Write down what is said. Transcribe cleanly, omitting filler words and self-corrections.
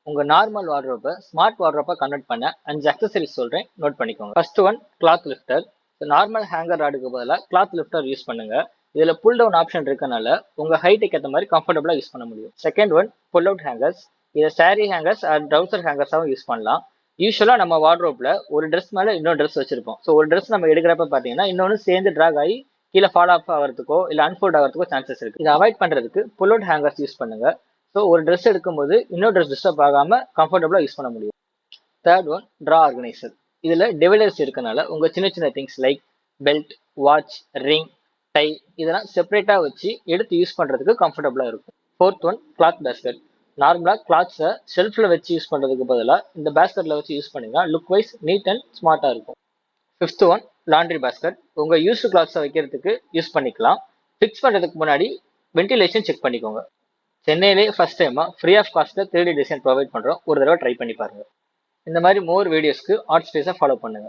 உங்க நார்மல் வார்ட்ரோப்பை ஸ்மார்ட் வார்ட்ரோப்பா கன்வெர்ட் பண்ண 5 அக்சசரிஸ் சொல்றேன், நோட் பண்ணிக்கோங்க. First one cloth lifter. Normal hanger ராடுக்கு பதிலாக கிளாத் லிஃப்டர் யூஸ் பண்ணுங்க. இதுல புல் டவுன் ஆப்ஷன் இருக்கனால உங்க ஹைட்டுக்கு ஏற்ற மாதிரி கம்ஃபர்டபுளா யூஸ் பண்ண முடியும். Second one pull out hangers. இதை சாரி ஹேங்கர்ஸ் ஆர் ட்ரௌசர் ஹேங்கர்ஸாகவும் யூஸ் பண்ணலாம். யூஸ்வலா நம்ம வார்ட்ரோப்ல ஒரு ட்ரெஸ் மேல இன்னொரு ட்ரெஸ் வச்சிருப்போம். ஸோ ஒரு ட்ரெஸ் நம்ம எடுக்கிறப்ப பாத்தீங்கன்னா இன்னொன்னு சேர்ந்து டிராக் ஆகி கீழே ஃபால் ஆஃப் ஆகிறதுக்கோ இல்லை அன்ஃபோல்ட் ஆகிறதுக்கோ சான்சஸ் இருக்கு. இதை அவாய்ட் பண்றதுக்கு புல் அவுட் ஹேங்கர்ஸ் யூஸ் பண்ணுங்க. ஸோ ஒரு ட்ரெஸ் எடுக்கும்போது இன்னொரு ட்ரெஸ் டிஸ்டர்ப் ஆகாம கம்ஃபர்டபுளா யூஸ் பண்ண முடியும். Third one drawer organiser. இதுல டிவைடர்ஸ் இருக்கனால உங்க சின்ன சின்ன things like belt, watch, ring, tie இதெல்லாம் செப்பரேட்டா வச்சு எடுத்து யூஸ் பண்றதுக்கு கம்ஃபர்டபுளா இருக்கும். Fourth one cloth basket. நார்மலா கிளாத்ஸை ஷெல்ஃப்ல வச்சு யூஸ் பண்றதுக்கு பதிலாக இந்த பேஸ்கெட்ல வச்சு யூஸ் பண்ணீங்கன்னா லுக் வைஸ் நீட் அண்ட் ஸ்மார்ட்டா இருக்கும். Fifth one laundry basket. உங்க யூஸ்டு கிளாத்ஸை வைக்கிறதுக்கு யூஸ் பண்ணிக்கலாம். ஃபிக்ஸ் பண்றதுக்கு முன்னாடி வென்டிலேஷன் செக் பண்ணிக்கோங்க. சென்னையிலே ஃபர்ஸ்ட் டைமா ஃப்ரீ ஆஃப் காஸ்ட்ல 3D டிசைன் ப்ரொவைட் பண்றோம். ஒரு தடவை ட்ரை பண்ணி பாருங்க. இந்த மாதிரி மோர் வீடியோஸ்க்கு ஆர்ட் ஸ்பேஸை ஃபாலோ பண்ணுங்க.